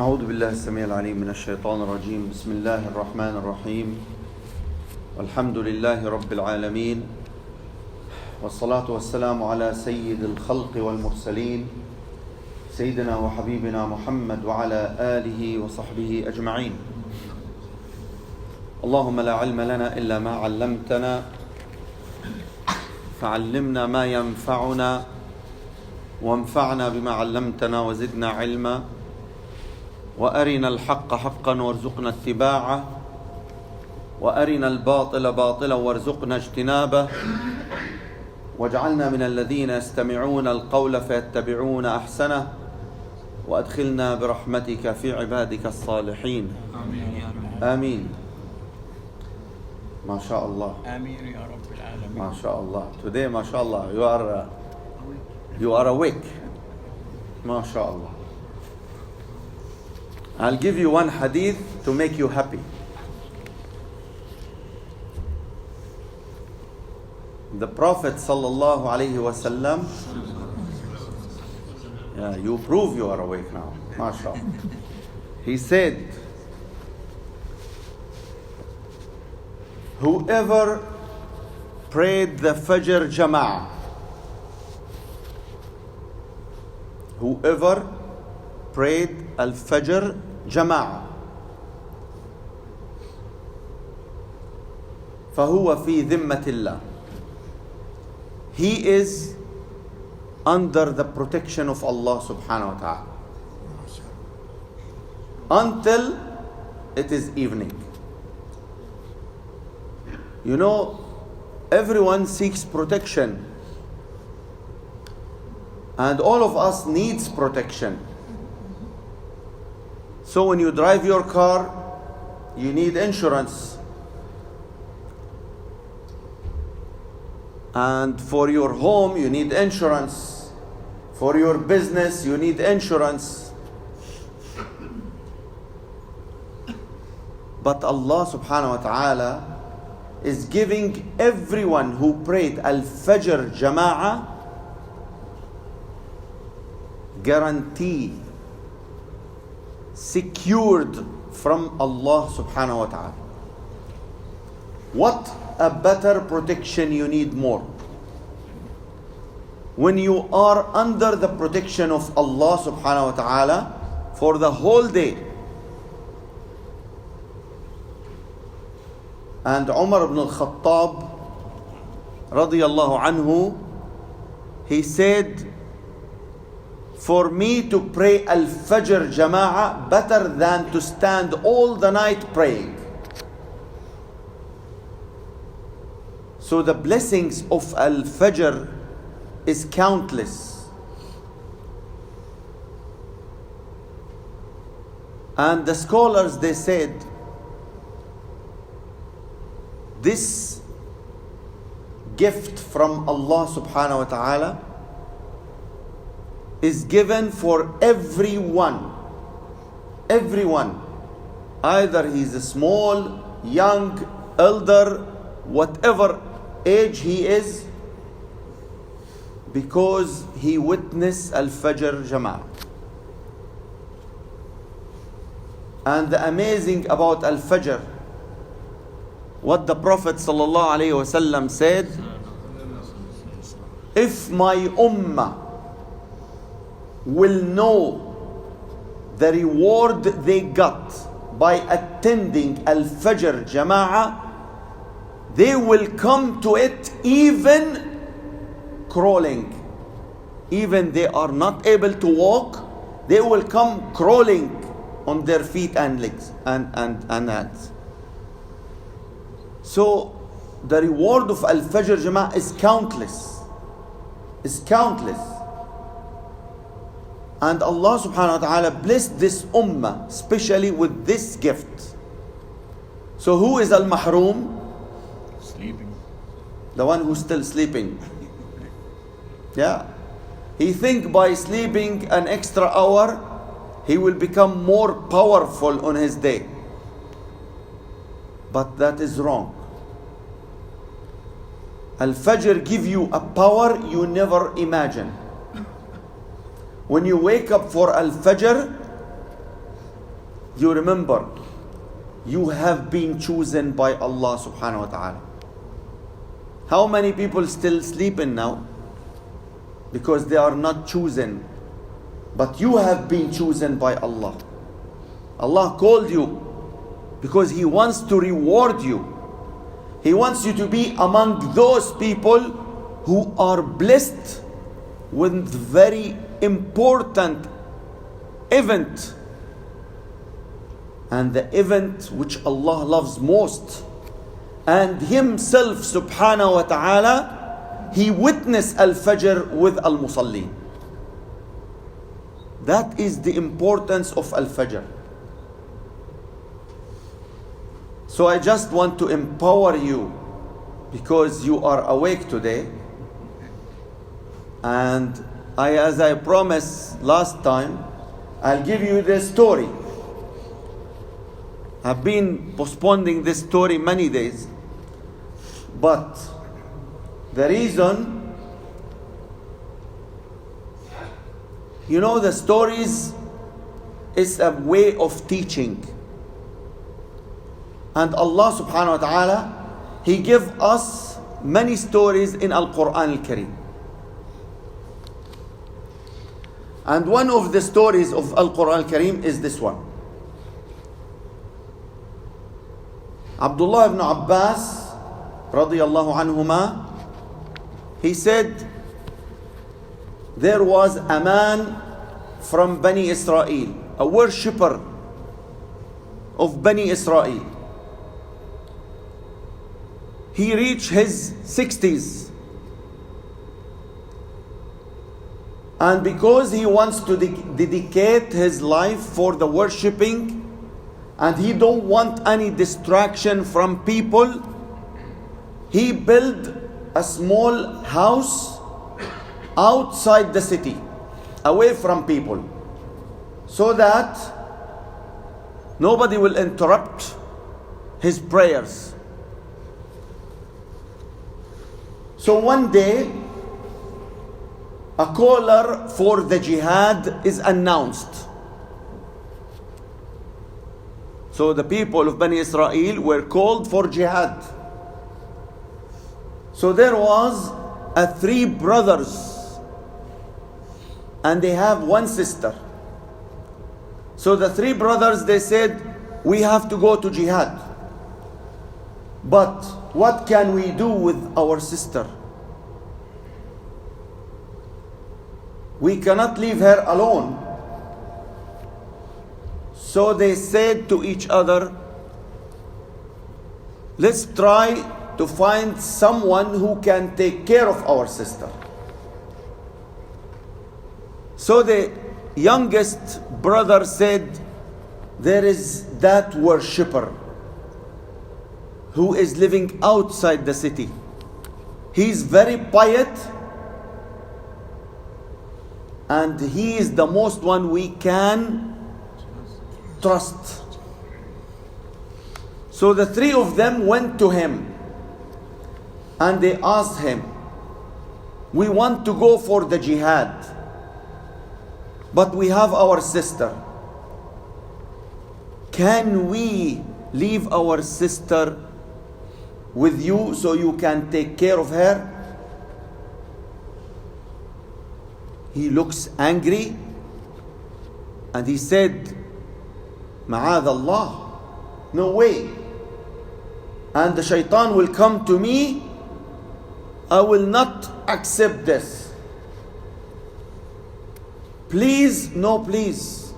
أعوذ بالله السميع العليم من الشيطان الرجيم. بسم الله الرحمن الرحيم. والحمد لله رب العالمين، والصلاة والسلام على سيد الخلق والمرسلين سيدنا وحبيبنا محمد وعلى آله وصحبه أجمعين. اللهم لا علم لنا إلا ما علمتنا، فعلمنا ما ينفعنا وانفعنا بما علمتنا وزدنا علما، وأرنا الحق حقا وارزقنا اتباعه، وأرنا الباطل باطلا وارزقنا اجتنابه، واجعلنا من الذين يستمعون القول فيتبعون أحسنه، وأدخلنا برحمتك في عبادك الصالحين. آمين. ما شاء الله. آمين يا رب العالمين. ما شاء الله. Today, ما شاء الله, you are awake. ما شاء الله. I'll give you one hadith to make you happy. The Prophet sallallahu alaihi wasallam. Yeah, you prove you are awake now. MashaAllah. He said, whoever prayed the Fajr Jama'a, whoever prayed al-Fajr Jama'a, فهو في ذمة الله. He is under the protection of Allah subhanahu wa ta'ala until it is evening. You know, everyone seeks protection, and all of us needs protection. So when you drive your car, you need insurance. And for your home, you need insurance. For your business, you need insurance. But Allah subhanahu wa ta'ala is giving everyone who prayed Al-Fajr Jama'a guarantee, secured from Allah subhanahu wa ta'ala. What a better protection you need more? When you are under the protection of Allah subhanahu wa ta'ala for the whole day. And Umar ibn al-Khattab radiyallahu anhu, he said, for me to pray Al-Fajr Jama'a better than to stand all the night praying. So the blessings of Al-Fajr is countless. And the scholars, they said, this gift from Allah subhanahu wa ta'ala is given for everyone. Everyone. Either he's a small, young, elder, whatever age he is, because he witnessed Al-Fajr Jama'ah. And the amazing about Al-Fajr, what the Prophet sallallahu alaihi wasallam said, if my ummah will know the reward they got by attending Al-Fajr Jama'ah, they will come to it even crawling. Even they are not able to walk, they will come crawling on their feet and legs and hands. So the reward of Al-Fajr Jama'ah is countless. Is countless. And Allah subhanahu wa ta'ala blessed this ummah especially with this gift. So who is al-mahroom? Sleeping. The one who's still sleeping. Yeah. He think by sleeping an extra hour, he will become more powerful on his day. But that is wrong. Al-Fajr give you a power you never imagine. When you wake up for Al-Fajr, you remember, you have been chosen by Allah subhanahu wa ta'ala. How many people still sleeping now? Because they are not chosen. But you have been chosen by Allah. Allah called you because He wants to reward you. He wants you to be among those people who are blessed with very important event. And the event which Allah loves most. And Himself subhanahu wa ta'ala, He witnessed Al-Fajr with Al-Musallin. That is the importance of Al-Fajr. So I just want to empower you because you are awake today. And as I promised last time, I'll give you the story. I've been postponing this story many days. But the reason, you know, the stories is a way of teaching. And Allah subhanahu wa ta'ala, He gave us many stories in Al-Quran Al-Kareem. And one of the stories of Al-Quran Al-Kareem is this one. Abdullah ibn Abbas radiyallahu anhuma, he said, there was a man from Bani Israel, a worshipper of Bani Israel. He reached his 60s. And because he wants to dedicate his life for the worshipping, and he don't want any distraction from people, he built a small house outside the city, away from people, so that nobody will interrupt his prayers. So one day, a caller for the jihad is announced. So the people of Bani Israel were called for jihad. So there was three brothers, and they have one sister. So the three brothers, they said, we have to go to jihad. But what can we do with our sister? We cannot leave her alone. So they said to each other, let's try to find someone who can take care of our sister. So the youngest brother said, there is that worshipper who is living outside the city. He is very pious, and he is the most one we can trust. So the three of them went to him and they asked him, we want to go for the jihad, but we have our sister. Can we leave our sister with you so you can take care of her? He looks angry and he said, Ma'adh Allah, no way. And the shaitan will come to me, I will not accept this. Please, no please.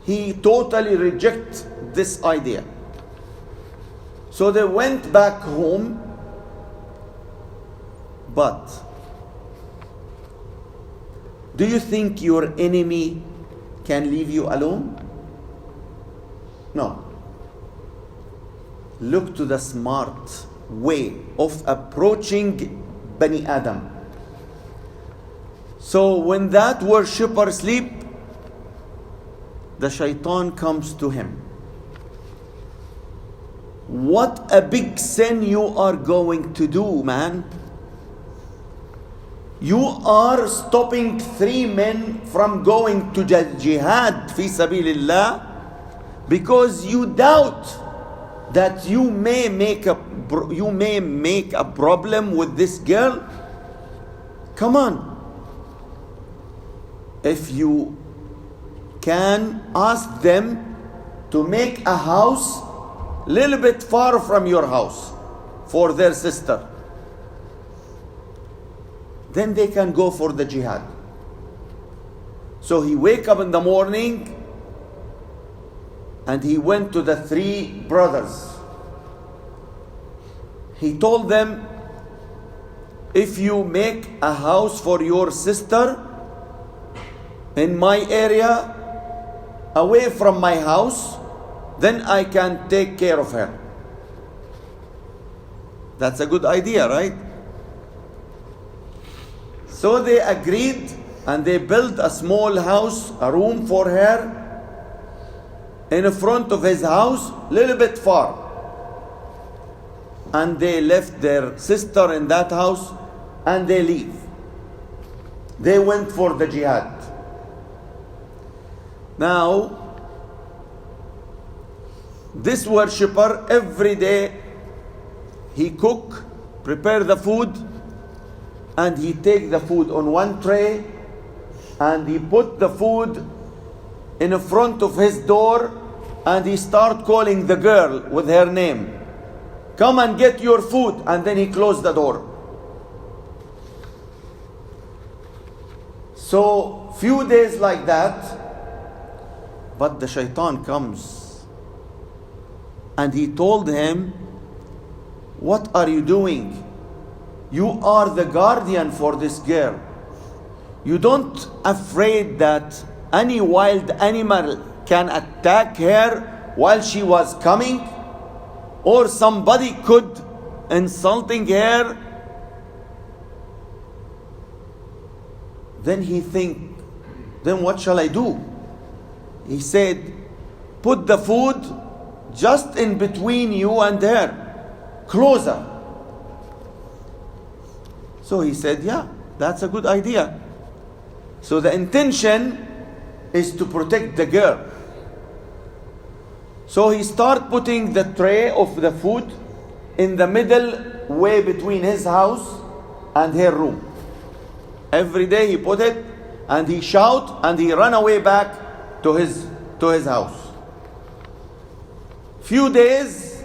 He totally rejects this idea. So they went back home, but do you think your enemy can leave you alone? No. Look to the smart way of approaching Bani Adam. So when that worshipper sleep, the shaitan comes to him. What a big sin you are going to do, man. You are stopping three men from going to jihad fi sabilillah, because you doubt that you may make a problem with this girl. Come on. If you can, ask them to make a house a little bit far from your house for their sister. Then they can go for the jihad. So he wake up in the morning and he went to the 3 brothers. He told them, if you make a house for your sister in my area, away from my house, then I can take care of her. That's a good idea, right? So they agreed and they built a small house, a room for her in front of his house, a little bit far. And they left their sister in that house and they leave. They went for the jihad. Now, this worshipper, every day he cook, prepare the food, and he take the food on one tray and he put the food in front of his door and he start calling the girl with her name. Come and get your food, and then he closed the door. So few days like that, but the shaitan comes and he told him, what are you doing? You are the guardian for this girl. You don't afraid that any wild animal can attack her while she was coming? Or somebody could insulting her? Then he think, then what shall I do? He said, put the food just in between you and her, closer. So he said, yeah, that's a good idea. So the intention is to protect the girl. So he started putting the tray of the food in the middle way between his house and her room. Every day he put it and he shout and he run away back to his house. Few days,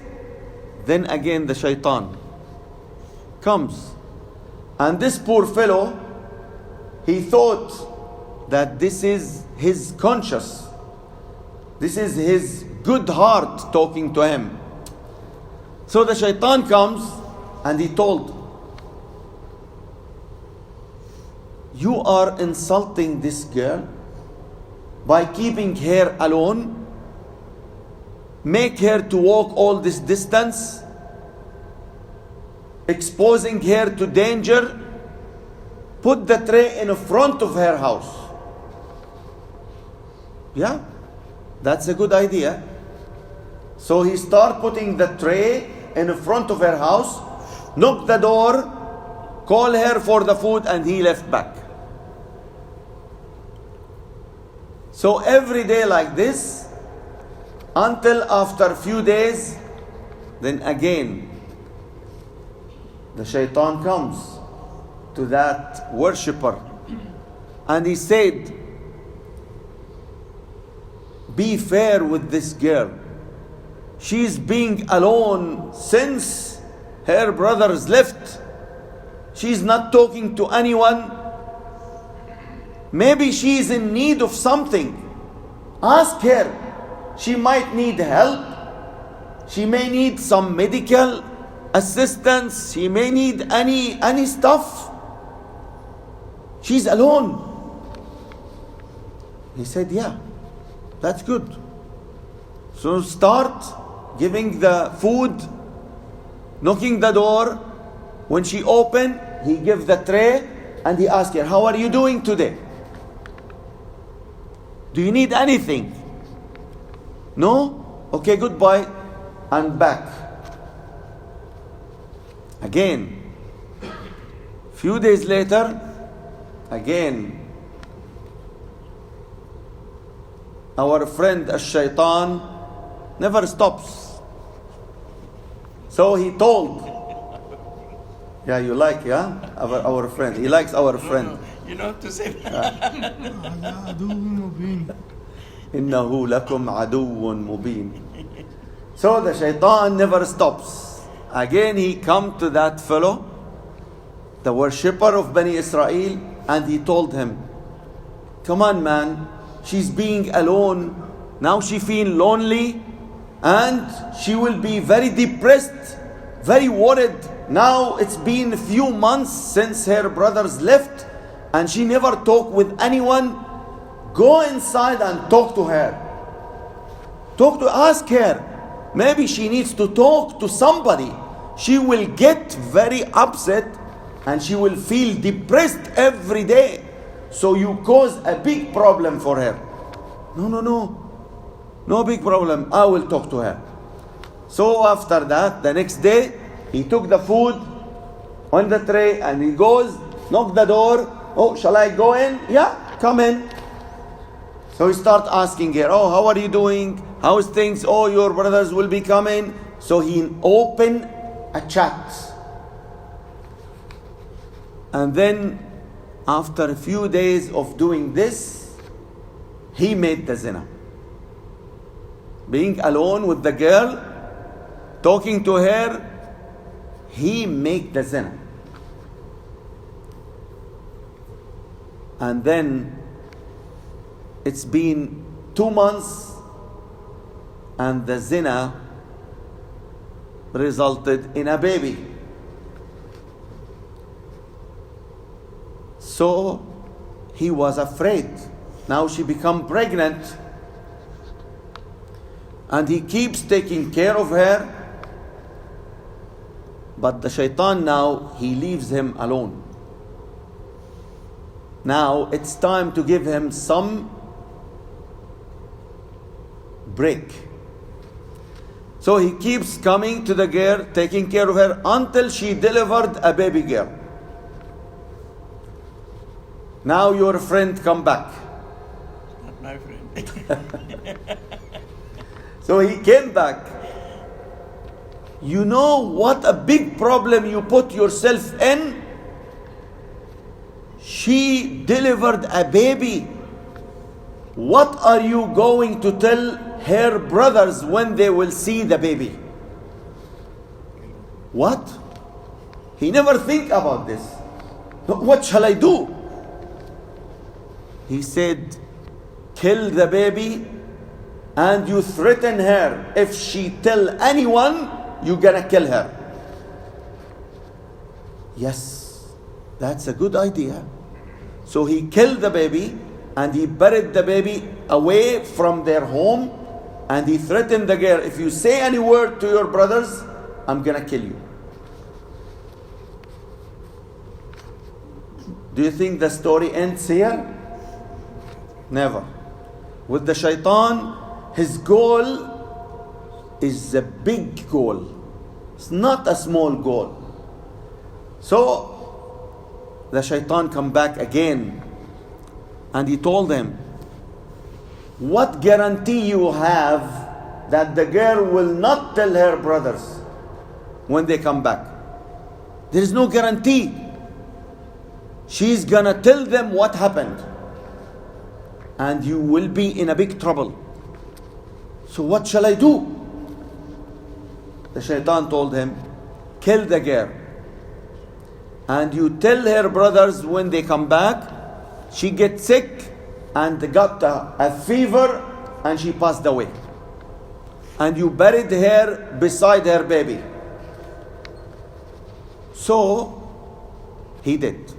then again the shaitan comes. And this poor fellow, he thought that this is his conscience. This is his good heart talking to him. So the shaitan comes and he told, you are insulting this girl by keeping her alone. Make her to walk all this distance, exposing her to danger. Put the tray in front of her house. Yeah, that's a good idea. So he started putting the tray in front of her house, knocked the door, called her for the food, and he left back. So every day like this, until after a few days, then again the shaitan comes to that worshipper and he said, be fair with this girl. She is being alone since her brothers left. She is not talking to anyone. Maybe she is in need of something. Ask her. She might need help. She may need some medical assistance. She may need any stuff. She's alone. He said, yeah, that's good. So start giving the food, knocking the door. When she opened, he gave the tray and he asked her, how are you doing today? Do you need anything? No? Okay, goodbye. And back. Again. Few days later, again, our friend Ash-Shaytan never stops. So he told, yeah, you like, yeah? Our friend. He likes our friend. You know to say that. إِنَّهُ لَكُمْ عَدُوٌ مُبِينٌ. So the shaitan never stops. Again he come to that fellow, the worshipper of Bani Israel, and he told him, come on man, she's being alone. Now she feel lonely and she will be very depressed, very worried. Now it's been a few months since her brothers left and she never talked with anyone. Go inside and talk to her. Ask her. Maybe she needs to talk to somebody. She will get very upset and she will feel depressed every day. So you cause a big problem for her. No big problem. I will talk to her. So after that, the next day, he took the food on the tray and he goes, knock the door. Oh, shall I go in? Yeah, come in. So he start asking her, oh, how are you doing? How's things? Oh, your brothers will be coming. So he opened a chat. And then after a few days of doing this, he made the zina. Being alone with the girl, talking to her, he made the zina. And then it's been 2 months and the zina resulted in a baby. So he was afraid. Now she become pregnant and he keeps taking care of her. But the shaitan now, he leaves him alone. Now it's time to give him some break. So he keeps coming to the girl, taking care of her until she delivered a baby girl. Now your friend come back. Not my friend. So he came back. You know what a big problem you put yourself in? She delivered a baby. What are you going to tell her brothers when they will see the baby? What? He never think about this. What shall I do? He said, kill the baby and you threaten her. If she tell anyone, you're gonna kill her. Yes, that's a good idea. So he killed the baby and he buried the baby away from their home, and he threatened the girl, if you say any word to your brothers, I'm gonna kill you. Do you think the story ends here? Never. With the shaitan, his goal is a big goal. It's not a small goal. So the shaitan come back again and he told them, what guarantee you have that the girl will not tell her brothers when they come back? There is no guarantee. She's gonna tell them what happened and you will be in a big trouble. So what shall I do? The shaitan told him, kill the girl and you tell her brothers when they come back, she gets sick and got a fever and she passed away. And you buried her beside her baby. So he did.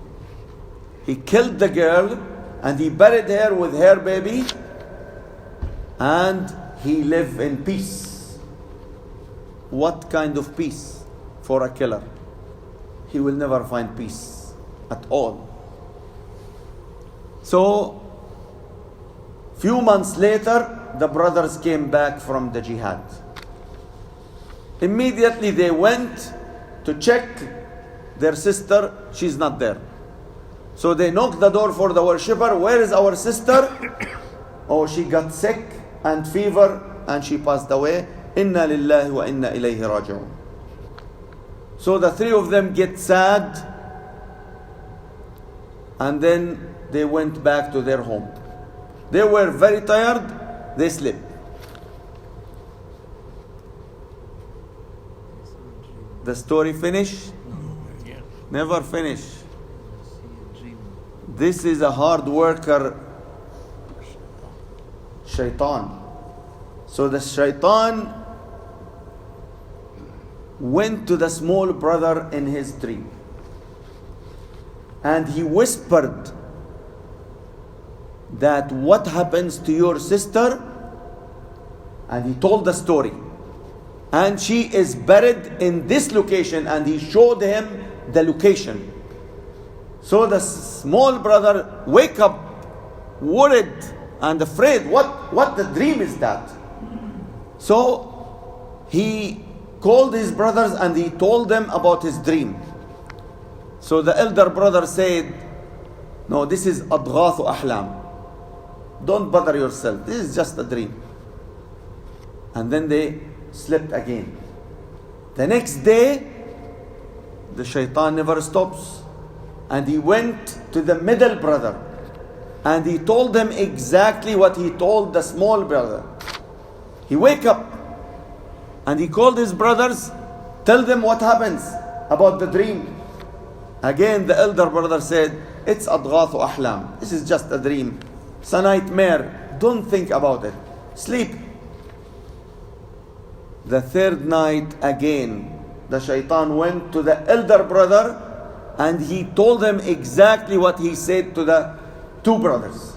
He killed the girl and he buried her with her baby and he lived in peace. What kind of peace for a killer? He will never find peace at all. So, few months later, the brothers came back from the jihad. Immediately they went to check their sister. She's not there. So they knocked the door for the worshipper. Where is our sister? Oh, she got sick and fever and she passed away. Inna lillahi wa inna ilayhi raji'un. So the three of them get sad, and then they went back to their home. They were very tired, they slept. The story finish? Yes. Never finish. This is a hard worker, shaitan. So the shaitan went to the small brother in his dream, and he whispered that what happens to your sister, and he told the story, and she is buried in this location, and he showed him the location. So the small brother wake up worried and afraid. What the dream is that? So he called his brothers and he told them about his dream. So the elder brother said, no, this is adghathu ahlam. Don't bother yourself. This is just a dream. And then they slept again. The next day, the shaitan never stops. And he went to the middle brother. And he told him exactly what he told the small brother. He wake up. And he called his brothers. Tell them what happens about the dream. Again, the elder brother said, it's adghathu ahlam. This is just a dream. It's a nightmare. Don't think about it. Sleep. The third night again, the shaitan went to the elder brother and he told him exactly what he said to the two brothers.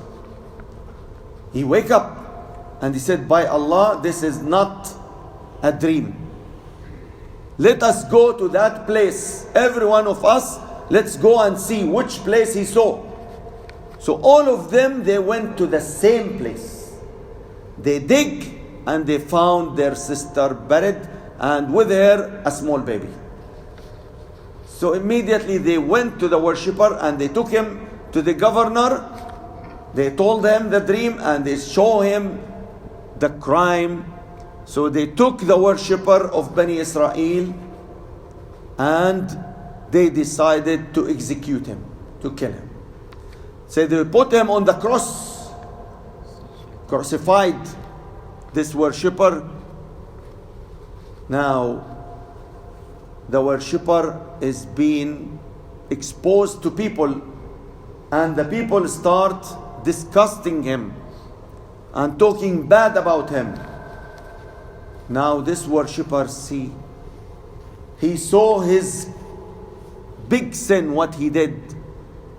He wake up and he said, by Allah, this is not a dream. Let us go to that place. Every one of us, let's go and see which place he saw. So all of them, they went to the same place. They dig and they found their sister buried, and with her a small baby. So immediately they went to the worshipper and they took him to the governor. They told him the dream and they showed him the crime. So they took the worshipper of Bani Israel and they decided to execute him, to kill him. So they put him on the cross, crucified this worshipper. Now, the worshipper is being exposed to people, and the people start disgusting him and talking bad about him. Now this worshipper he saw his big sin, what he did,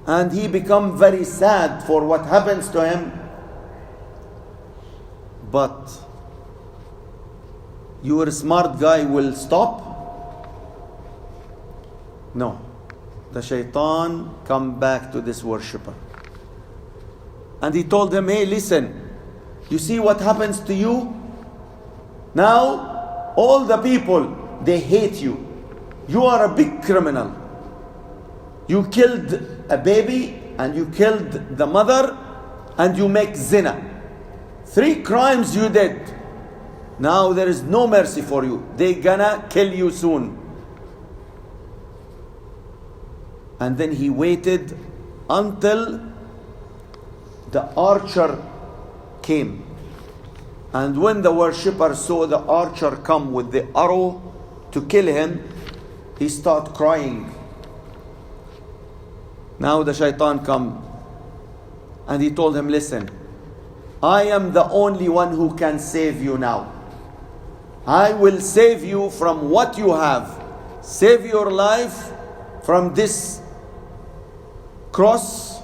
and he become very sad for what happens to him. But your smart guy will stop? No. The shaitan come back to this worshipper. And he told him, hey, listen, you see what happens to you? Now, all the people, they hate you. You are a big criminal. You killed a baby, and you killed the mother, and you make zina. 3 crimes you did. Now there is no mercy for you. They gonna kill you soon. And then he waited until the archer came. And when the worshipper saw the archer come with the arrow to kill him, he started crying. Now the shaitan come and he told him, listen, I am the only one who can save you now. I will save you from what you have. Save your life from this cross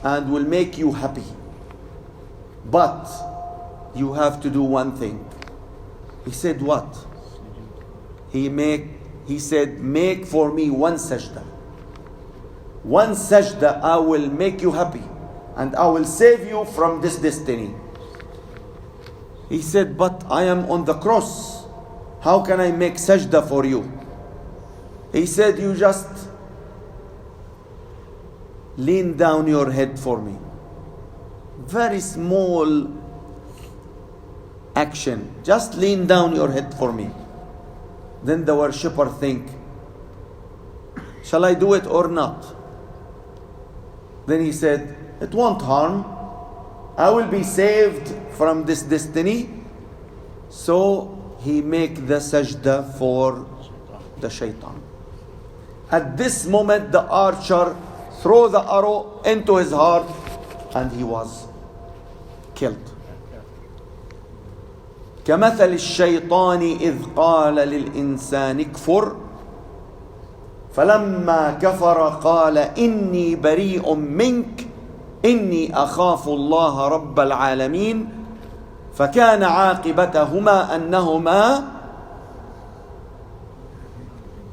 and will make you happy. But you have to do one thing. He said, what? He said, make for me 1 sajda. 1 sajda, I will make you happy and I will save you from this destiny. He said, but I am on the cross. How can I make sajda for you? He said, you just lean down your head for me. Very small action. Just lean down your head for me. Then the worshipper think, shall I do it or not? Then he said, it won't harm. I will be saved from this destiny. So he make the sajda for the shaitan. At this moment, the archer throw the arrow into his heart and he was killed. كمثل الشيطان إذ قال للإنسان اكفر فلما كفر قال إني بريء منك إني أخاف الله رب العالمين فكان عاقبتهما أنهما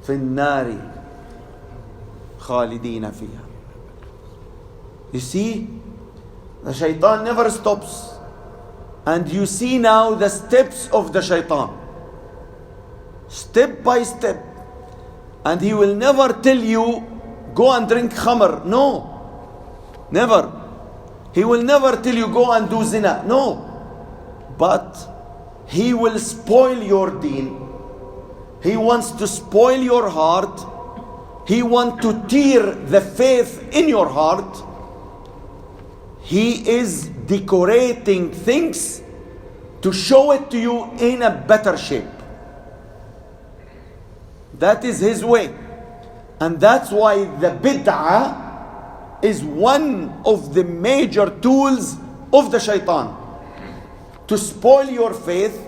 في النار خالدين فيها. You see, the shaitan never stops. And you see now the steps of the shaitan. Step by step. And he will never tell you, go and drink khamr. No. Never. He will never tell you, go and do zina. No. But he will spoil your deen. He wants to spoil your heart. He wants to tear the faith in your heart. He is decorating things to show it to you in a better shape. That is his way. And that's why the bid'ah is one of the major tools of the shaitan. To spoil your faith,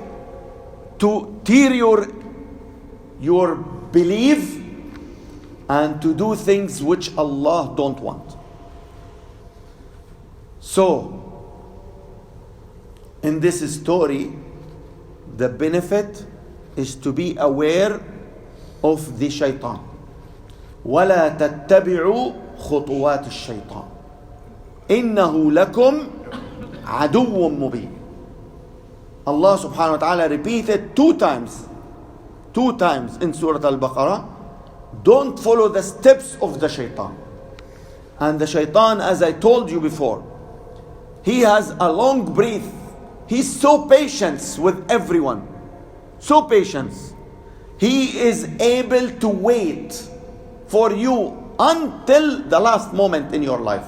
to tear your belief, and to do things which Allah don't want. So, in this story, the benefit is to be aware of the shaitan. وَلَا تَتَّبِعُوا خُطُوَاتِ الشَّيْطَانِ إِنَّهُ لَكُمْ عَدُوٌ مُبِينٌ. Allah subhanahu wa ta'ala repeated two times in Surah Al-Baqarah, don't follow the steps of the shaitan. And the shaitan, as I told you before, he has a long breath. He's so patient with everyone. So patient. He is able to wait for you until the last moment in your life.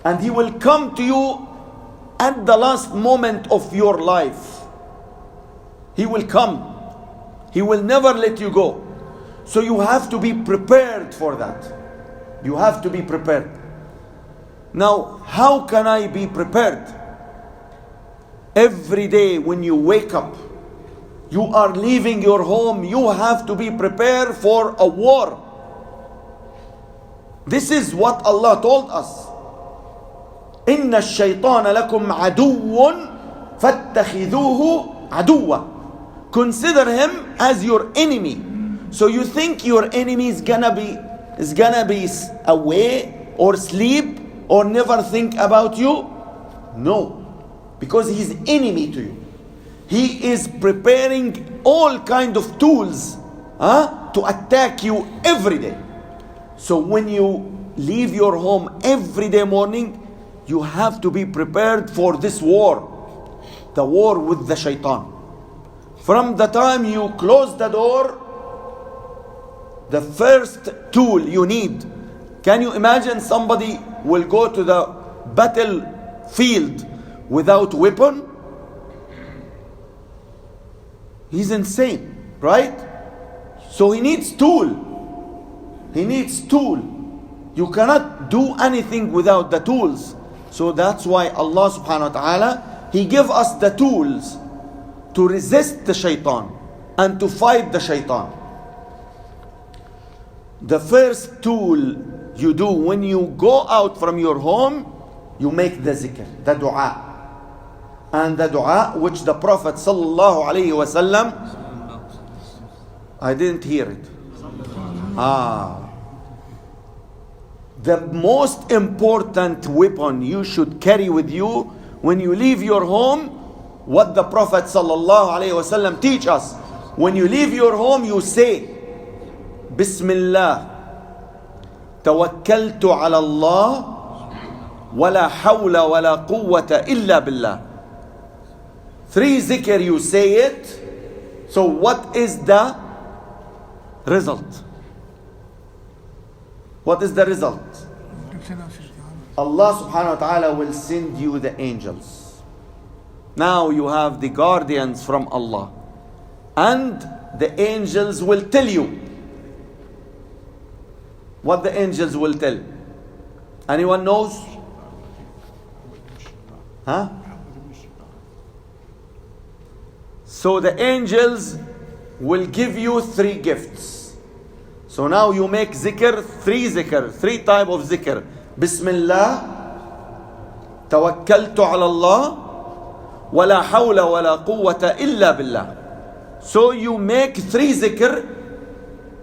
And he will come to you at the last moment of your life. He will come. He will never let you go. So you have to be prepared for that. You have to be prepared. Now, how can I be prepared? Every day when you wake up, you are leaving your home, you have to be prepared for a war. This is what Allah told us. إِنَّ الشَّيْطَانَ لَكُمْ عَدُوٌ فَاتَّخِذُوهُ عَدُوًّا. Consider him as your enemy. So you think your enemy is gonna be away or sleep or never think about you? No, because he's enemy to you. He is preparing all kind of tools to attack you every day. So when you leave your home every day morning, you have to be prepared for this war, the war with the shaitan. From the time you close the door, the first tool you need. Can you imagine somebody will go to the battlefield without weapon? He's insane, right? So he needs tool. He needs tool. You cannot do anything without the tools. So that's why Allah subhanahu wa ta'ala, He gave us the tools to resist the shaitan and to fight the shaitan. The first tool you do when you go out from your home, you make the zikr, the dua. And the dua which the Prophet sallallahu alaihi wasallam, I didn't hear it. The most important weapon you should carry with you when you leave your home, what the Prophet sallallahu alaihi wasallam teach us. When you leave your home, you say, Bismillah, tawakkaltu ala Allah, wala hawla wala quwwata illa billah. 3 zikr you say it. So what is the result? What is the result? Allah subhanahu wa ta'ala will send you the angels. Now you have the guardians from Allah. And the angels will tell you. What the angels will tell? Anyone knows? Huh? So the angels will give you 3 gifts. So now you make zikr, 3 type of zikr. Bismillah, tawakkaltu ala Allah, wa la hawla wa la quwwata illa billah. So you make 3 zikr.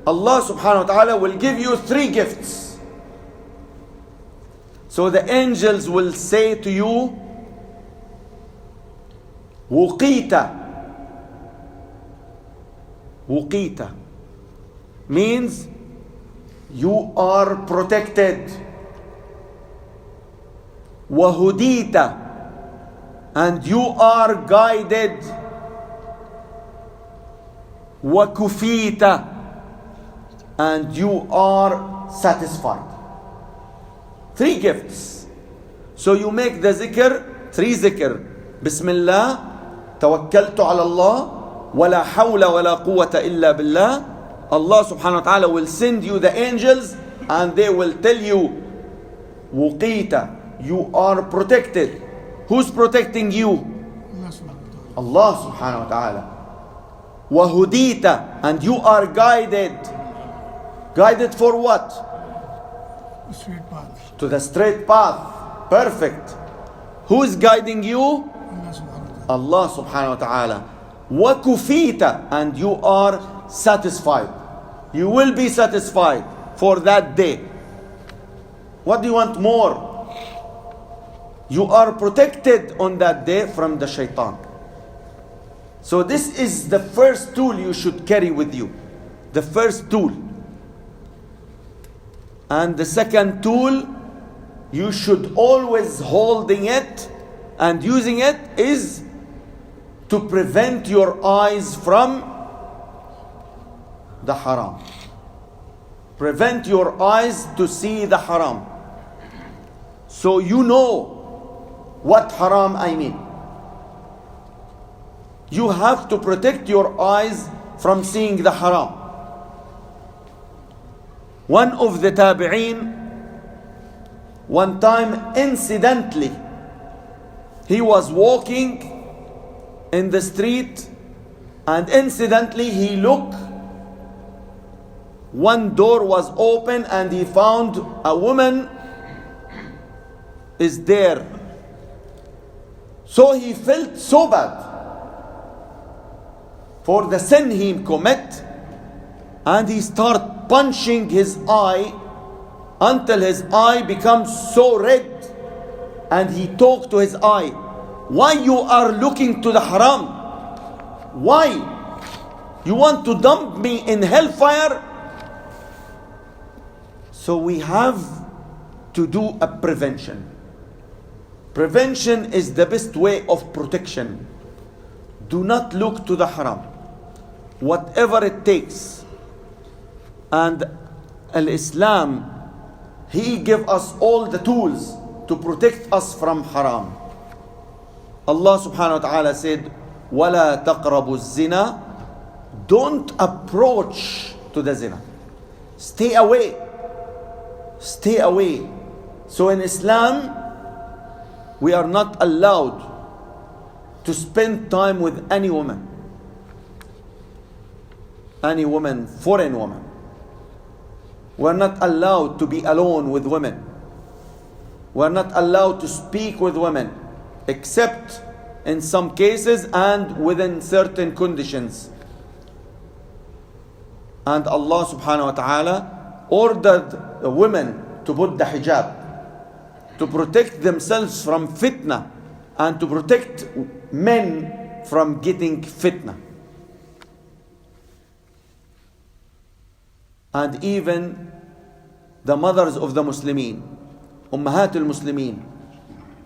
Allah subhanahu wa ta'ala will give you 3 gifts. So the angels will say to you, Wuqita. Wuqita means you are protected. Wahudita, and you are guided. Wakufita, and you are satisfied. 3 gifts. So you make the zikr, 3 zikr. Bismillah, tawakkaltu ala Allah, wa la hawla wa la quwwata illa billah. Allah subhanahu wa ta'ala will send you the angels and they will tell you, Wuqita, you are protected. Who's protecting you? Allah subhanahu wa ta'ala. Wahudita, and you are guided. Guided for what? Straight path. To the straight path. Perfect. Who is guiding you? Allah subhanahu wa ta'ala. Wakufita, and you are satisfied. You will be satisfied for that day. What do you want more? You are protected on that day from the shaitan. So this is the first tool you should carry with you. The first tool. And the second tool, you should always holding it and using it is to prevent your eyes from the haram. Prevent your eyes to see the haram. So you know what haram I mean. You have to protect your eyes from seeing the haram. One of the tabi'een, one time incidentally, he was walking in the street and incidentally he looked. One door was open and he found a woman is there. So he felt so bad for the sin he commit, and he started punching his eye until his eye becomes so red, and he talked to his eye, why you are looking to the haram? Why? You want to dump me in hellfire? So we have to do a prevention. Prevention is the best way of protection. Do not look to the haram. Whatever it takes. And الإسلام, he gave us all the tools to protect us from haram. Allah subhanahu wa ta'ala said, وَلَا تَقْرَبُوا الزِّنَا. Don't approach to the zina. Stay away. Stay away. So in Islam, we are not allowed to spend time with any woman. Any woman, foreign woman. We are not allowed to be alone with women. We are not allowed to speak with women, except in some cases and within certain conditions. And Allah subhanahu wa ta'ala ordered the women to put the hijab, to protect themselves from fitna and to protect men from getting fitna. And even the mothers of the Muslimin, Ummahat al-Muslimin,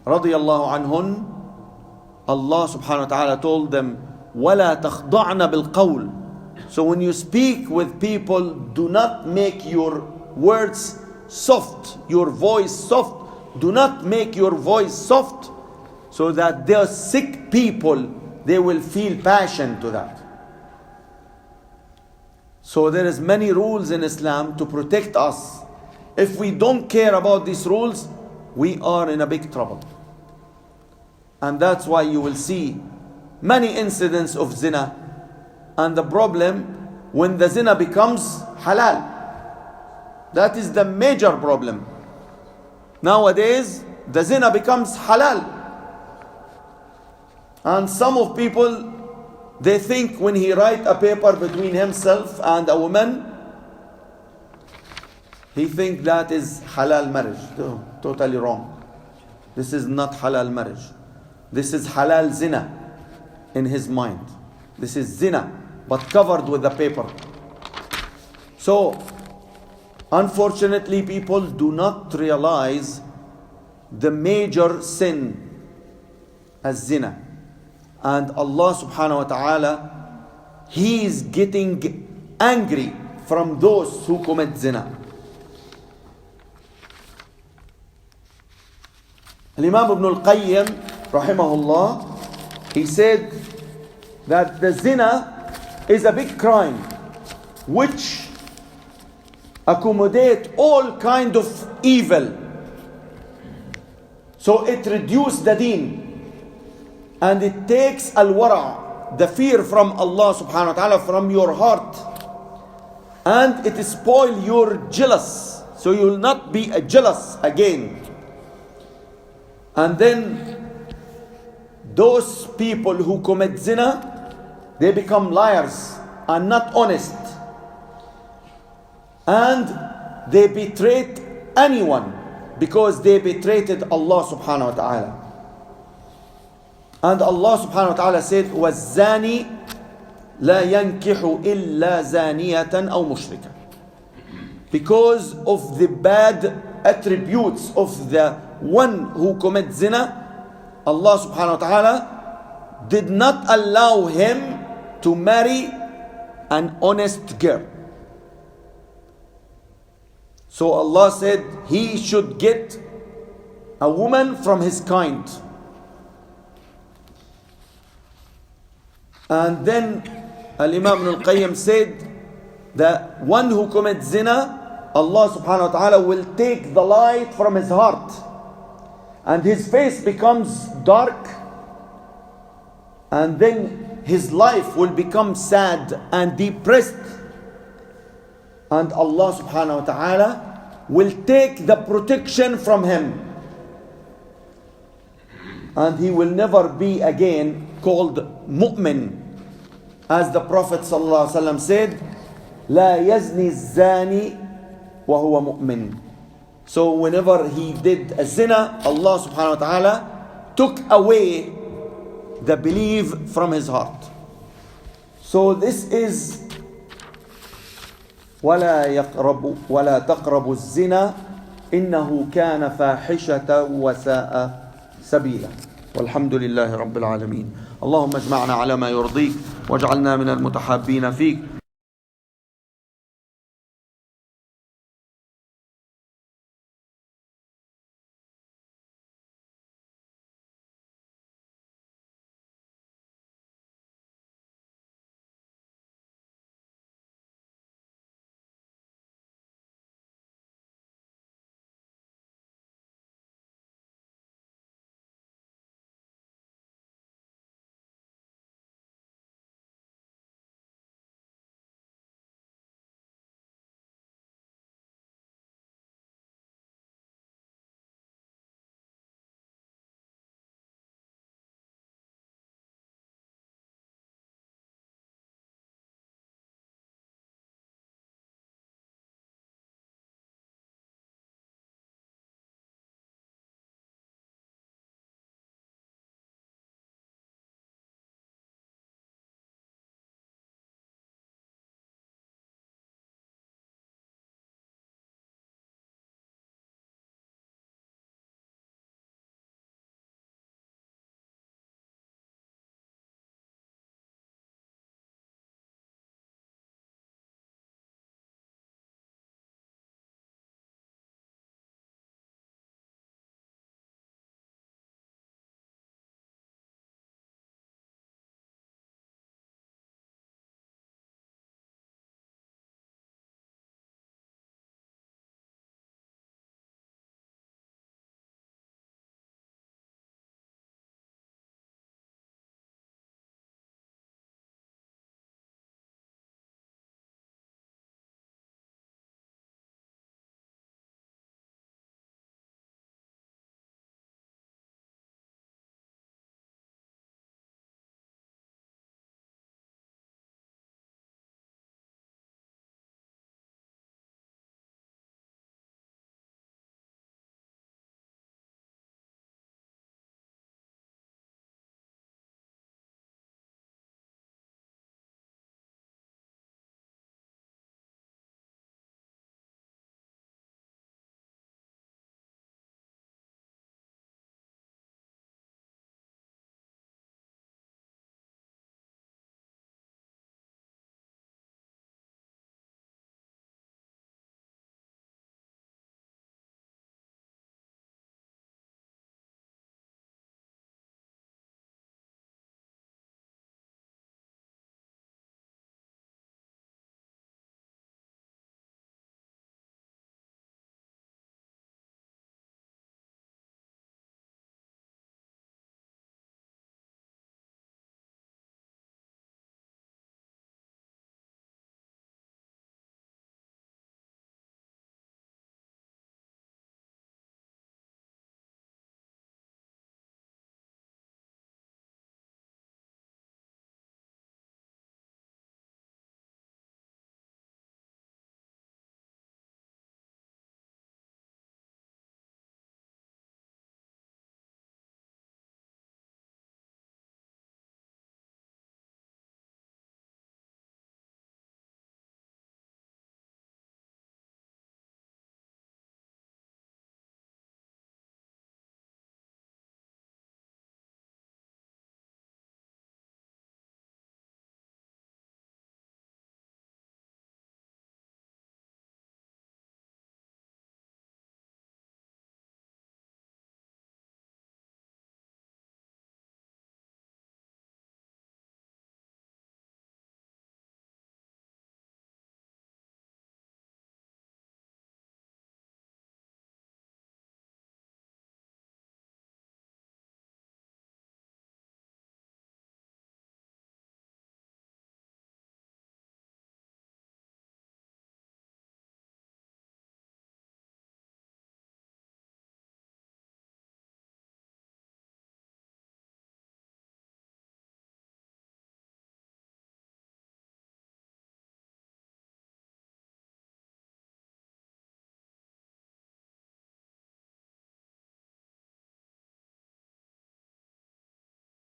radiyallahu anhun, Allah subhanahu wa ta'ala told them, وَلَا تَخْضَعْنَ بِالْقَوْلِ. So when you speak with people, do not make your words soft, your voice soft. Do not make your voice soft so that the sick people, they will feel passion to that. So there is many rules in Islam to protect us. If we don't care about these rules, we are in a big trouble. And that's why you will see many incidents of zina. And the problem, when the zina becomes halal, that is the major problem. Nowadays, the zina becomes halal. And some of people, they think when he write a paper between himself and a woman, he think that is halal marriage. No, totally wrong. This is not halal marriage. This is halal zina in his mind. This is zina, but covered with the paper. So, unfortunately, people do not realize the major sin as zina. And Allah subhanahu wa ta'ala, He is getting angry from those who commit zina. Imam Ibn al-Qayyim, rahimahullah, he said that the zina is a big crime which accommodate all kind of evil. So it reduces the deen. And it takes al-wara', the fear from Allah subhanahu wa ta'ala, from your heart. And it spoil your jealous. So you will not be jealous again. And then those people who commit zina, they become liars and not honest. And they betrayed anyone because they betrayed Allah subhanahu wa ta'ala. And Allah subhanahu wa ta'ala said, وَالزَّانِي لَا يَنْكِحُ إِلَّا زَانِيَةً أَوْ مُشْرِكًا. Because of the bad attributes of the one who commits zina, Allah subhanahu wa ta'ala did not allow him to marry an honest girl. So Allah said he should get a woman from his kind. And then Al-Imam Ibn al-Qayyim said that one who commits zina, Allah subhanahu wa ta'ala will take the light from his heart and his face becomes dark, and then his life will become sad and depressed, and Allah subhanahu wa ta'ala will take the protection from him, and he will never be again called mu'min. As the Prophet sallallahu alaihi wasallam said, لا يزني الزاني وهو مؤمن. So whenever he did a zina, Allah subhanahu wa ta'ala took away the belief from his heart. So this is ولا تقربوا الزنا إنه كان فاحشة وساء سبيلا. والحمد لله رب العالمين. اللهم اجمعنا على ما يرضيك واجعلنا من المتحابين فيك